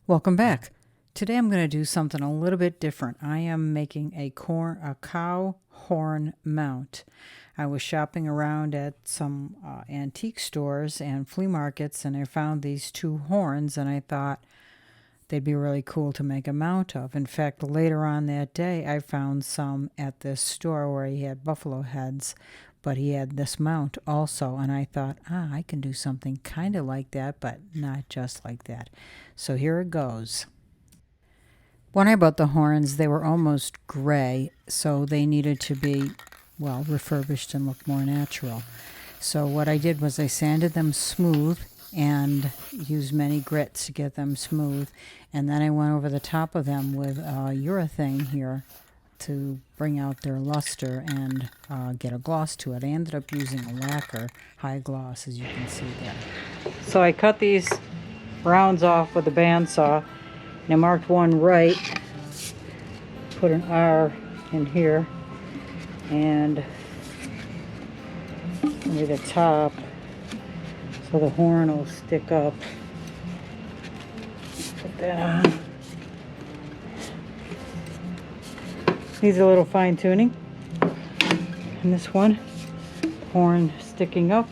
Welcome back. Today I'm going to do something a little bit different. I am making a cow horn mount. I was shopping around at some antique stores and flea markets, and I found these two horns, and I thought they'd be really cool to make a mount of. In fact, later on that day, I found some at this store where he had buffalo heads, but he had this mount also, and I thought, I can do something kind of like that, but not just like that. So here it goes. When I bought the horns, they were almost gray, so they needed to be, well, refurbished and look more natural. So what I did was I sanded them smooth and used many grits to get them smooth, and then I went over the top of them with urethane here to bring out their luster and get a gloss to it. I ended up using a lacquer, high gloss, as you can see there. So I cut these rounds off with a bandsaw, and I marked one right, put an R in here, and near the top, so the horn will stick up. Put that on. Needs a little fine tuning. And this one, horn sticking up.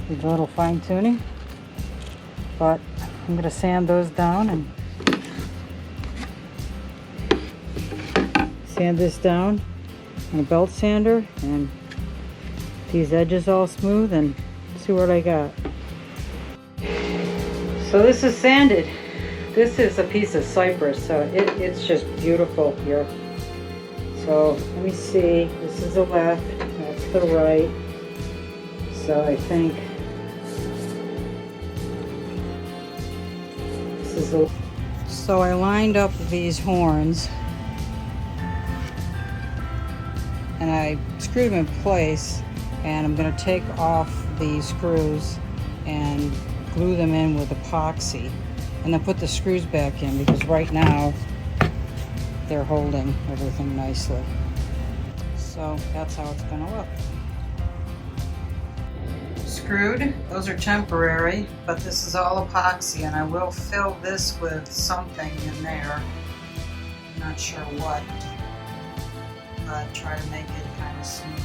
Needs a little fine tuning. But I'm going to sand those down and sand this down on a belt sander and these edges all smooth and see what I got. So this is sanded. This is a piece of cypress, so it's just beautiful here. So let me see, this is the left, that's the right. So I think this is the... So I lined up these horns and I screwed them in place, and I'm going to take off the screws and glue them in with epoxy, and then put the screws back in, because right now they're holding everything nicely. So that's how it's going to look. Screwed, those are temporary, but this is all epoxy, and I will fill this with something in there. I'm not sure what, but try to make it kind of smooth.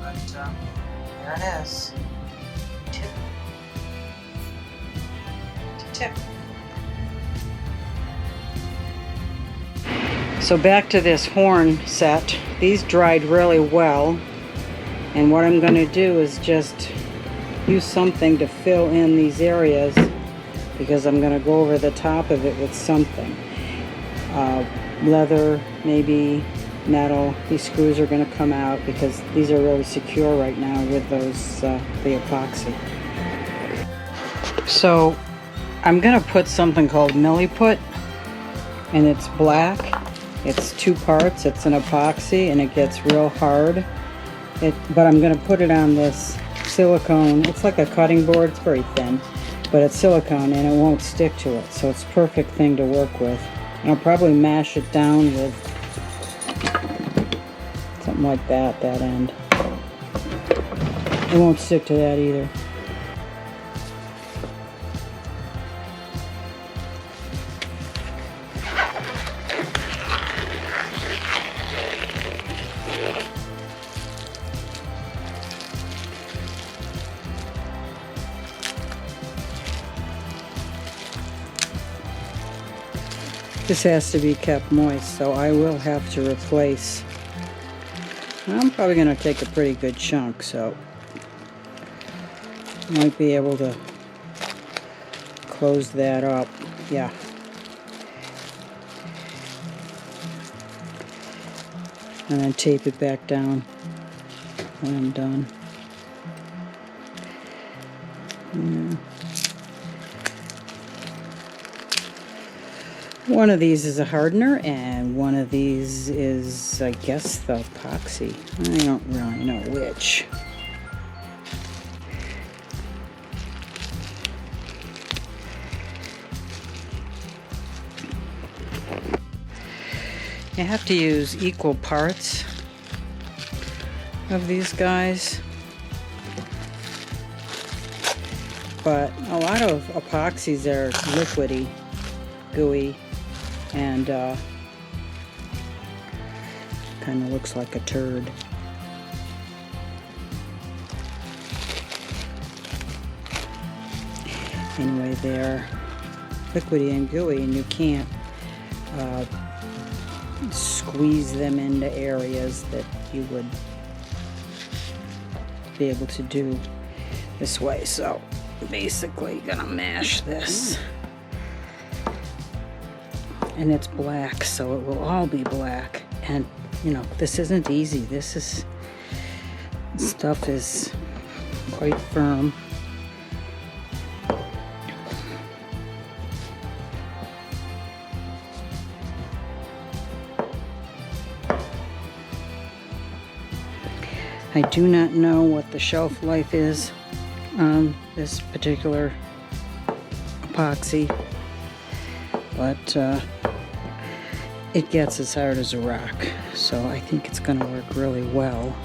But there it is. Tip. Tip. So back to this horn set. These dried really well, and what I'm going to do is just use something to fill in these areas, because I'm going to go over the top of it with something. Leather, maybe metal. These screws are going to come out because these are really secure right now with those the epoxy. So I'm going to put something called milliput, and it's black. It's two parts. It's an epoxy, and it gets real hard. But I'm going to put it on this silicone. It's like a cutting board. It's very thin, but it's silicone, and it won't stick to it. So it's a perfect thing to work with. And I'll probably mash it down with something like that end. It won't stick to that either. This has to be kept moist, so I will have to replace. I'm probably going to take a pretty good chunk, so might be able to close that up. Yeah. And then tape it back down when I'm done. Yeah. One of these is a hardener, and one of these is, I guess, the epoxy. I don't really know which. You have to use equal parts of these guys. but a lot of epoxies are liquidy, gooey, and kind of looks like a turd. Anyway, they're liquidy and gooey, and you can't squeeze them into areas that you would be able to do this way. So basically gonna mash this, and it's black, so it will all be black. And you know, this isn't easy. Stuff is quite firm. I do not know what the shelf life is on this particular epoxy, but it gets as hard as a rock, so I think it's going to work really well.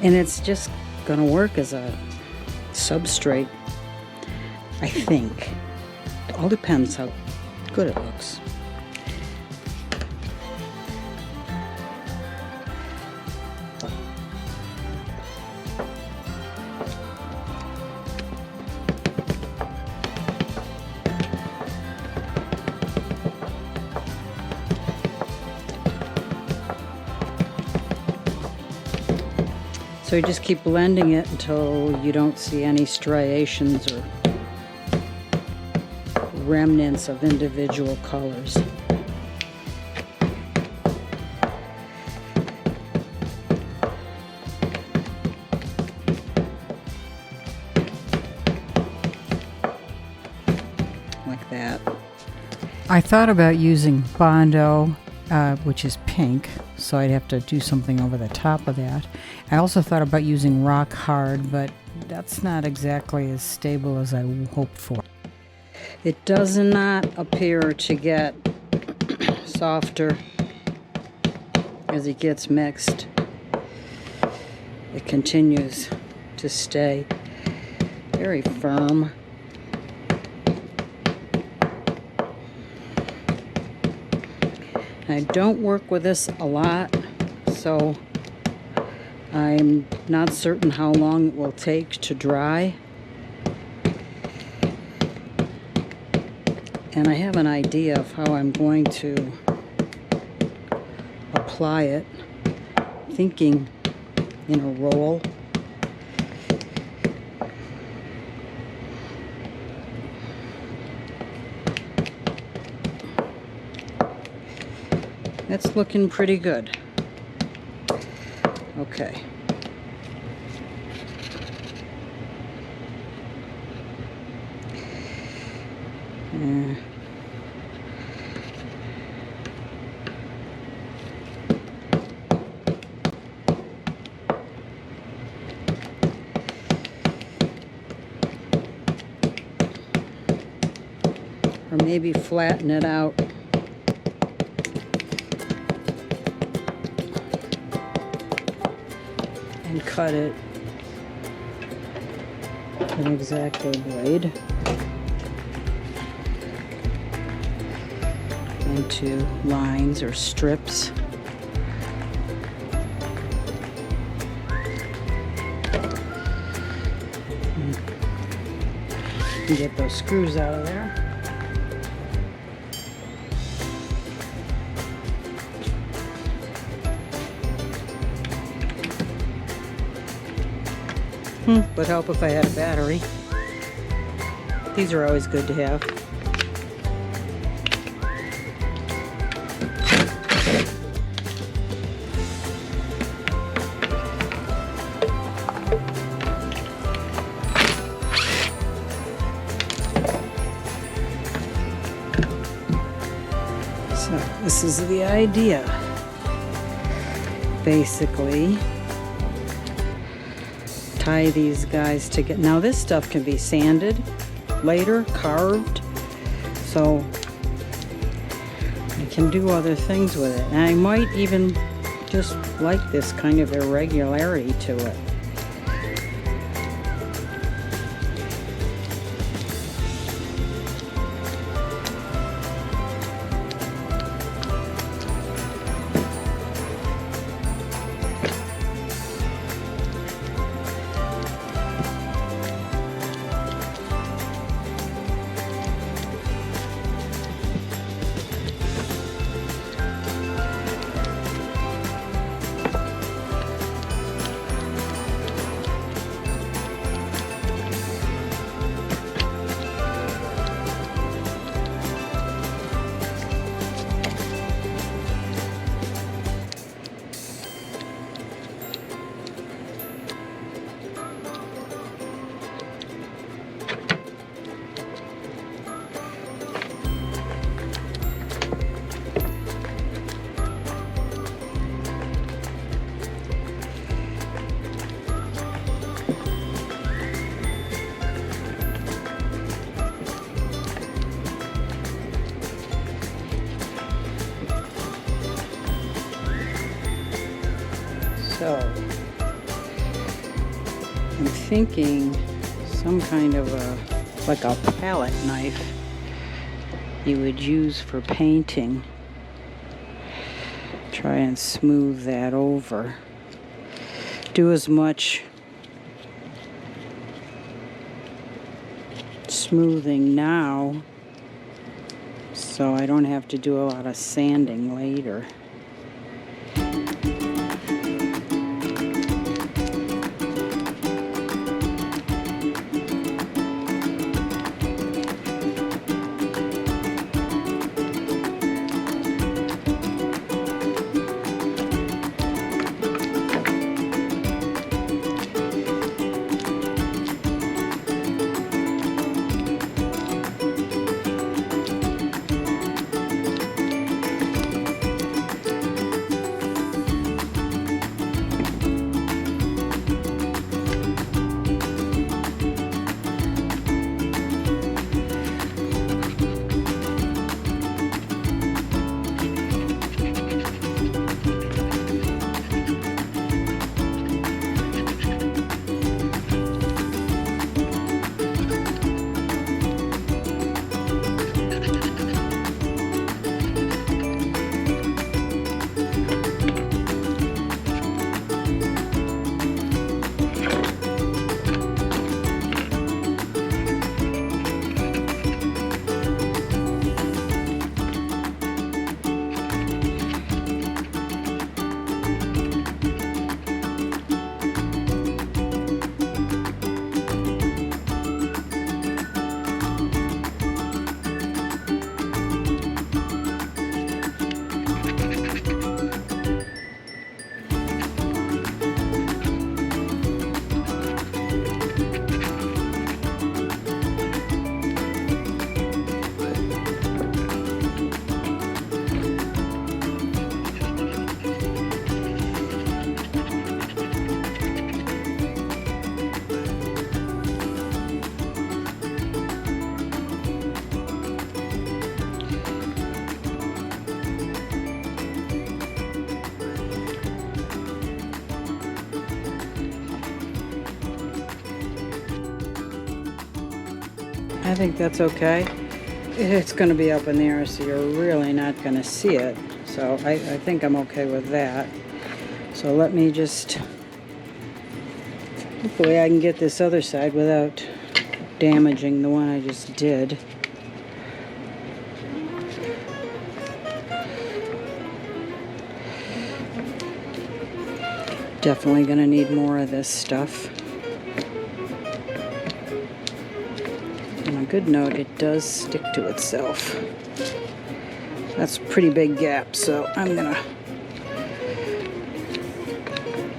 And it's just going to work as a substrate, I think. It all depends how good it looks. So you just keep blending it until you don't see any striations or remnants of individual colors. Like that. I thought about using Bondo, which is pink, so I'd have to do something over the top of that. I also thought about using rock hard, but that's not exactly as stable as I hoped for. It does not appear to get softer as it gets mixed. It continues to stay very firm. I don't work with this a lot, so I'm not certain how long it will take to dry. And I have an idea of how I'm going to apply it, thinking in a roll. That's looking pretty good. Okay. Or maybe flatten it out. And cut it an exacto blade into lines or strips. And get those screws out of there. Would help if I had a battery. These are always good to have. So this is the idea. Basically, tie these guys together. Now this stuff can be sanded later, carved, so I can do other things with it. And I might even just like this kind of irregularity to it. So I'm thinking some kind of like a palette knife you would use for painting. Try and smooth that over. Do as much smoothing now so I don't have to do a lot of sanding later. I think that's okay. It's going to be up in the air, so you're really not going to see it. So I think I'm okay with that. So let me just, hopefully I can get this other side without damaging the one I just did. Definitely going to need more of this stuff. On a good note, it does stick to itself. That's a pretty big gap, so I'm gonna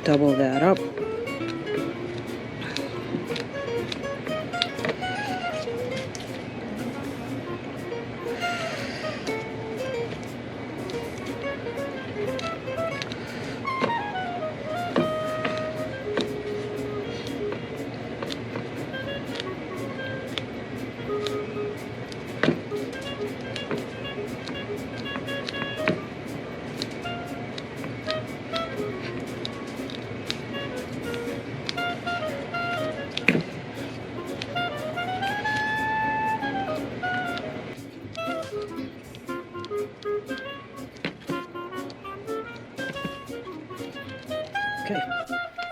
double that up. Okay.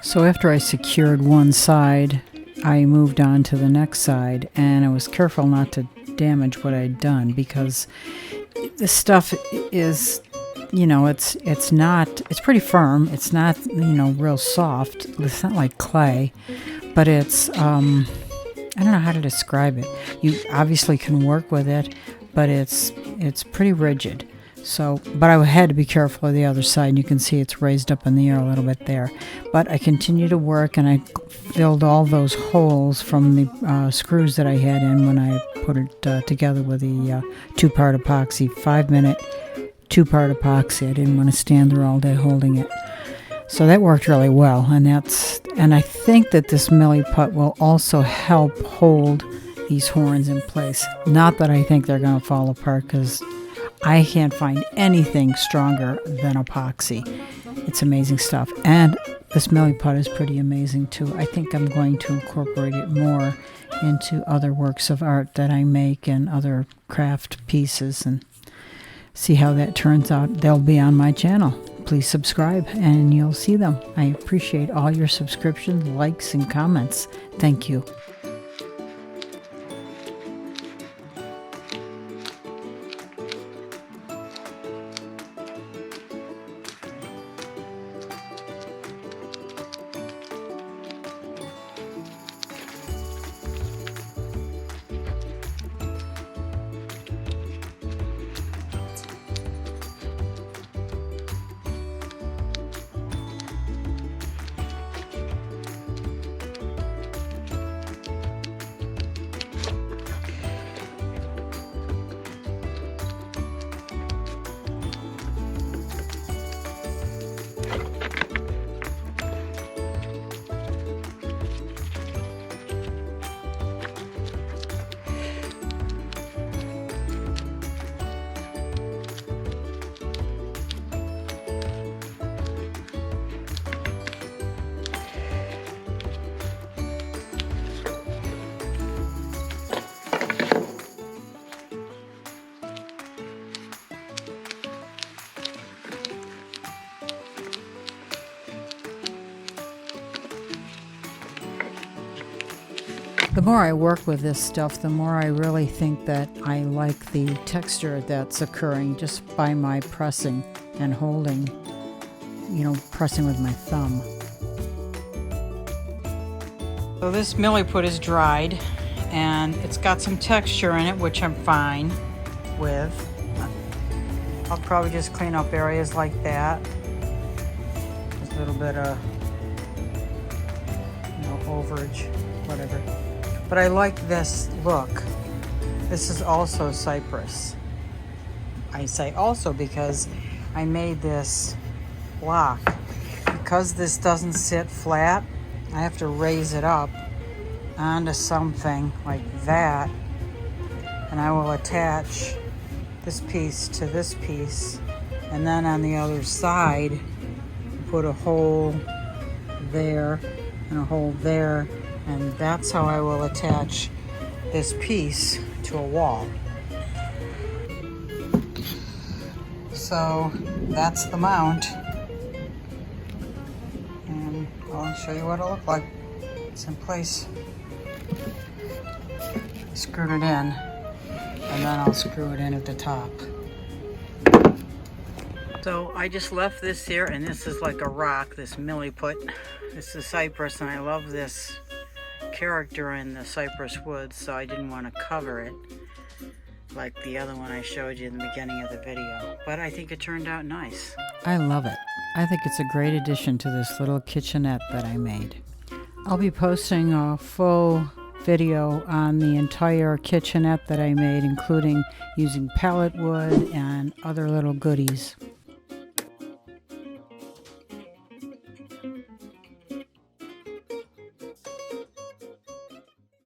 So after I secured one side, I moved on to the next side, and I was careful not to damage what I'd done, because this stuff is, you know, it's pretty firm. It's not, you know, real soft. It's not like clay, but it's, I don't know how to describe it. You obviously can work with it, but it's pretty rigid. So, but I had to be careful of the other side, and you can see it's raised up in the air a little bit there. But I continued to work, and I filled all those holes from the screws that I had in when I put it together with the 2-part epoxy, 5-minute 2-part epoxy. I didn't want to stand there all day holding it. So that worked really well, and I think that this milliput will also help hold these horns in place. Not that I think they're going to fall apart, because I can't find anything stronger than epoxy. It's amazing stuff. And This milliput is pretty amazing too. I think I'm going to incorporate it more into other works of art that I make and other craft pieces and see how that turns out. They'll be on my channel. Please subscribe and you'll see them. I appreciate all your subscriptions, likes, and comments. Thank you. The more I work with this stuff, the more I really think that I like the texture that's occurring just by my pressing and holding, pressing with my thumb. So this milliput is dried and it's got some texture in it, which I'm fine with. I'll probably just clean up areas like that. Just a little bit of, overage, whatever. But I like this look. This is also cypress. I say also because I made this block. Because this doesn't sit flat, I have to raise it up onto something like that. And I will attach this piece to this piece. And then on the other side, put a hole there and a hole there. And that's how I will attach this piece to a wall. So that's the mount. And I'll show you what it'll look like. It's in place. Screwed it in. And then I'll screw it in at the top. So I just left this here, and this is like a rock, this milliput. This is cypress, and I love this character in the cypress wood, so I didn't want to cover it like the other one I showed you in the beginning of the video. But I think it turned out nice. I love it. I think it's a great addition to this little kitchenette that I made. I'll be posting a full video on the entire kitchenette that I made, including using pallet wood and other little goodies.